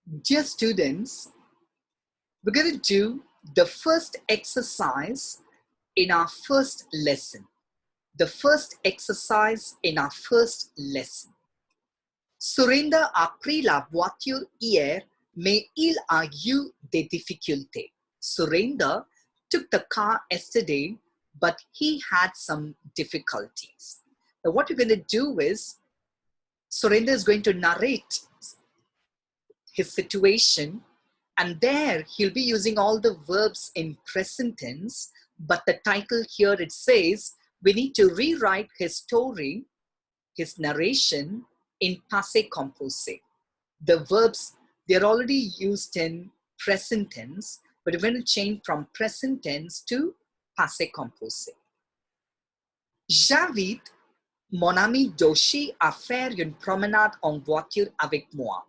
Dear students, we're going to do the first exercise in our first lesson. The first exercise in our first lesson. Surinder a pris la voiture hier, mais il a eu des difficultés. Surinder took the car yesterday, but he had some difficulties. Now what we're going to do is, Surinder is going to narrate his situation, and there he'll be using all the verbs in present tense, but the title here it says we need to rewrite his story, his narration in passé composé. The verbs, they're already used in present tense, but we're going to change from present tense to passé composé. J'invite mon ami Joshi à faire une promenade en voiture avec moi.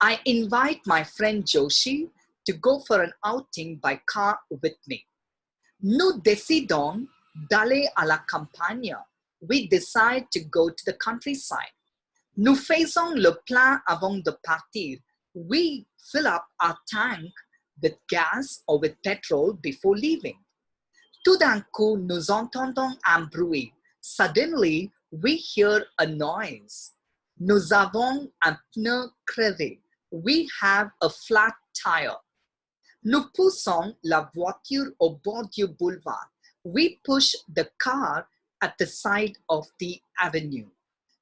I invite my friend Joshi to go for an outing by car with me. Nous décidons d'aller à la campagne. We decide to go to the countryside. Nous faisons le plein avant de partir. We fill up our tank with gas or with petrol before leaving. Tout d'un coup, nous entendons un bruit. Suddenly, we hear a noise. Nous avons un pneu crevé. We have a flat tire. Nous poussons la voiture au bord du boulevard. We push the car at the side of the avenue.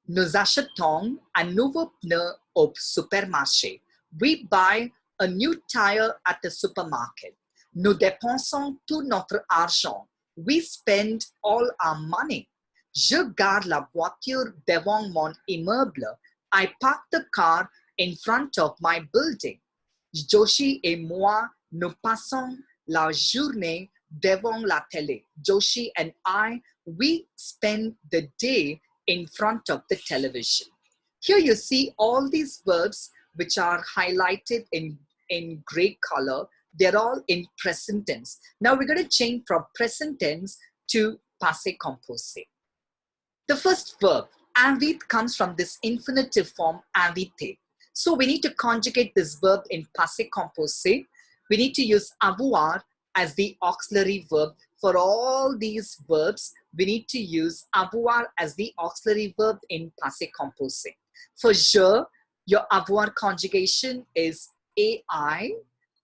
Nous achetons un nouveau pneu au supermarché. We buy a new tire at the supermarket. Nous dépensons tout notre argent. We spend all our money. Je garde la voiture devant mon immeuble. I park the car in front of my building. Joshi et moi, nous passons la journée devant la télé. Joshi and I, we spend the day in front of the television. Here you see all these verbs which are highlighted in gray color. They're all in present tense. Now we're going to change from present tense to passé composé. The first verb, invite, comes from this infinitive form inviter. So we need to conjugate this verb in passé composé. We need to use avoir as the auxiliary verb. For all these verbs, we need to use avoir as the auxiliary verb in passé composé. For je, your avoir conjugation is ai.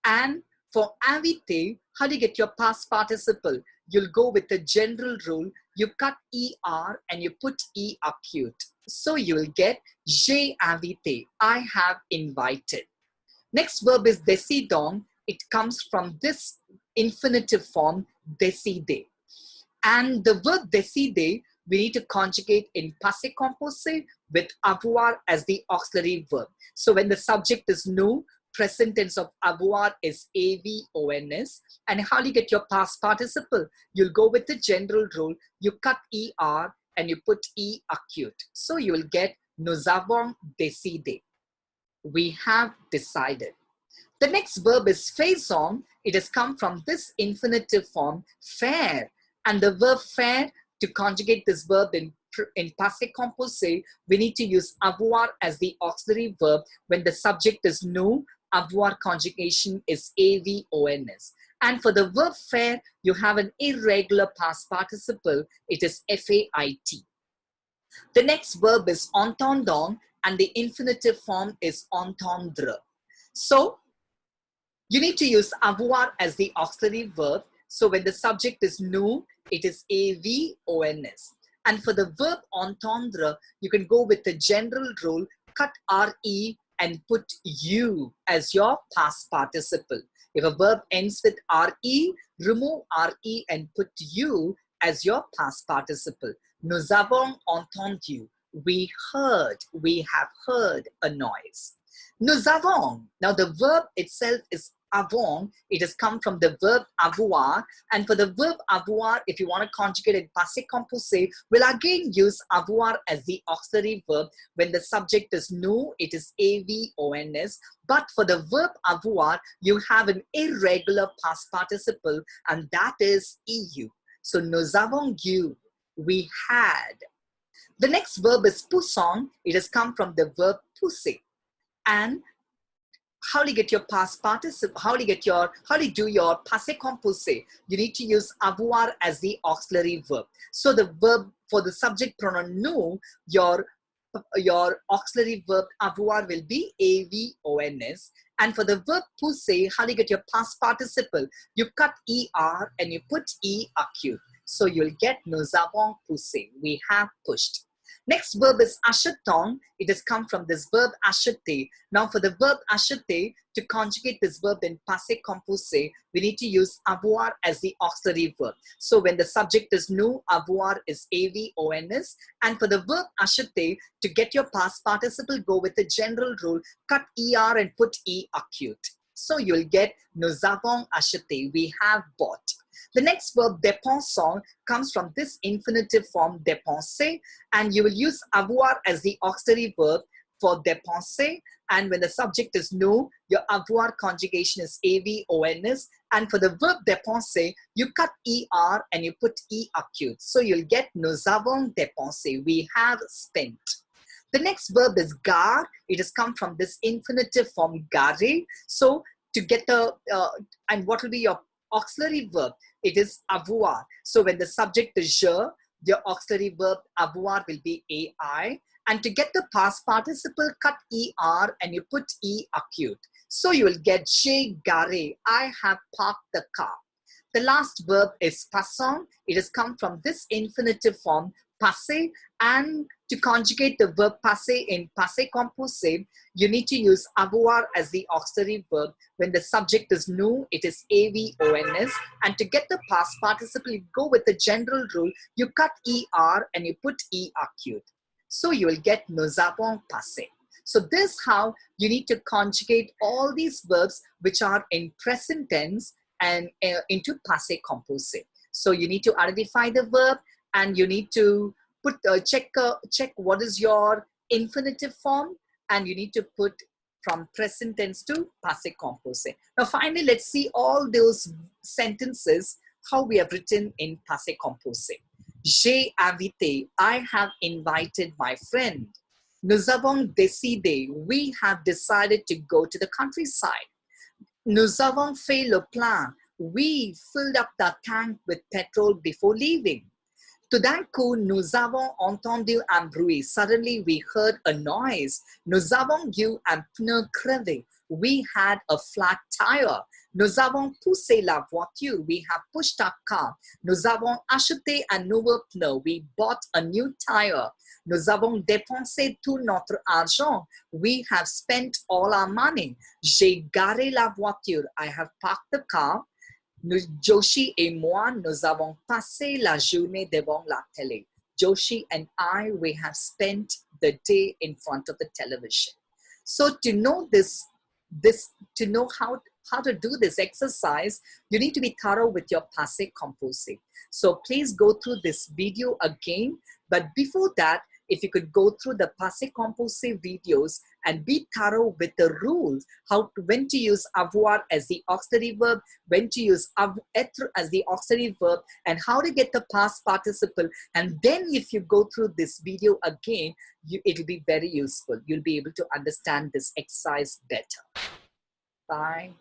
And for inviter, how do you get your past participle? You'll go with the general rule. You cut er and you put e acute. So you will get j'ai invité. I have invited. Next verb is décidons. It comes from this infinitive form décider. And the verb décider, we need to conjugate in passé composé with avoir as the auxiliary verb. So when the subject is nous, present tense of avoir is avons. And how do you get your past participle? You'll go with the general rule. You cut er and you put e acute. So you will get nous avons décidé. We have decided. The next verb is faisons. It has come from this infinitive form faire. And the verb faire, to conjugate this verb in passé composé, we need to use avoir as the auxiliary verb. When the subject is nous, avoir conjugation is avons. And for the verb faire, you have an irregular past participle. It is fait. The next verb is entendons, and the infinitive form is entendre. So you need to use avoir as the auxiliary verb. So when the subject is nous, it is avons. And for the verb entendre, you can go with the general rule, cut re and put you as your past participle. If a verb ends with re, remove re and put you as your past participle. Nous avons entendu. We heard. We have heard a noise. Nous avons. Now the verb itself is avons. It has come from the verb avoir. And for the verb avoir, if you want to conjugate it passé composé, we'll again use avoir as the auxiliary verb. When the subject is nous, it is avons. But for the verb avoir, you have an irregular past participle, and that is eu. So nous avons eu. We had. The next verb is poussons. It has come from the verb pousser. And how do you get your past participle? How do you do your passé composé? You need to use avoir as the auxiliary verb. So the verb for the subject pronoun nous, your auxiliary verb avoir will be avons, and for the verb pousser, how do you get your past participle? You cut er and you put e acute. So you'll get nous avons poussé. We have pushed. Next verb is achetant. It has come from this verb acheter. Now for the verb acheter, to conjugate this verb in passé composé, we need to use avoir as the auxiliary verb. So when the subject is nous, avoir is avons. And for the verb acheter, to get your past participle, go with the general rule, cut er and put e acute. So you'll get nous avons acheté. We have bought. The next verb, dépensons, comes from this infinitive form, dépenser, and you will use avoir as the auxiliary verb for dépenser, and when the subject is nous, your avoir conjugation is avons, and for the verb dépenser, you cut er and you put e acute. So you'll get nous avons dépensé, we have spent. The next verb is gare. It has come from this infinitive form, garer. So to get the, and what will be your auxiliary verb? It is avoir. So when the subject is je, your auxiliary verb avoir will be ai. And to get the past participle, cut er and you put e acute. So you will get j'ai garé. I have parked the car. The last verb is passant. It has come from this infinitive form, passé, and to conjugate the verb passé in passé composé, you need to use avoir as the auxiliary verb. When the subject is nous, it is avons, and to get the past participle, you go with the general rule, you cut er and you put e acute. So you will get nous avons passé. So this is how you need to conjugate all these verbs which are in present tense and into passé composé. So you need to identify the verb, and you need to put check what is your infinitive form, and you need to put from present tense to passé composé. Now finally, let's see all those sentences how we have written in passé composé. J'ai invité, I have invited my friend. Nous avons décidé, we have decided to go to the countryside. Nous avons fait le plein, we filled up the tank with petrol before leaving. Tout d'un coup, nous avons entendu un bruit. Suddenly, we heard a noise. Nous avons eu un pneu crevé. We had a flat tire. Nous avons poussé la voiture. We have pushed our car. Nous avons acheté un nouveau pneu. We bought a new tire. Nous avons dépensé tout notre argent. We have spent all our money. J'ai garé la voiture. I have parked the car. Joshi et moi, nous avons passé la journée devant la télé. Joshi and I, we have spent the day in front of the television. So to know to know how to do this exercise, you need to be thorough with your passé composé. So please go through this video again. But before that, if you could go through the passé composé videos and be thorough with the rules, when to use avoir as the auxiliary verb, when to use être as the auxiliary verb, and how to get the past participle. And then if you go through this video again, it'll be very useful. You'll be able to understand this exercise better. Bye.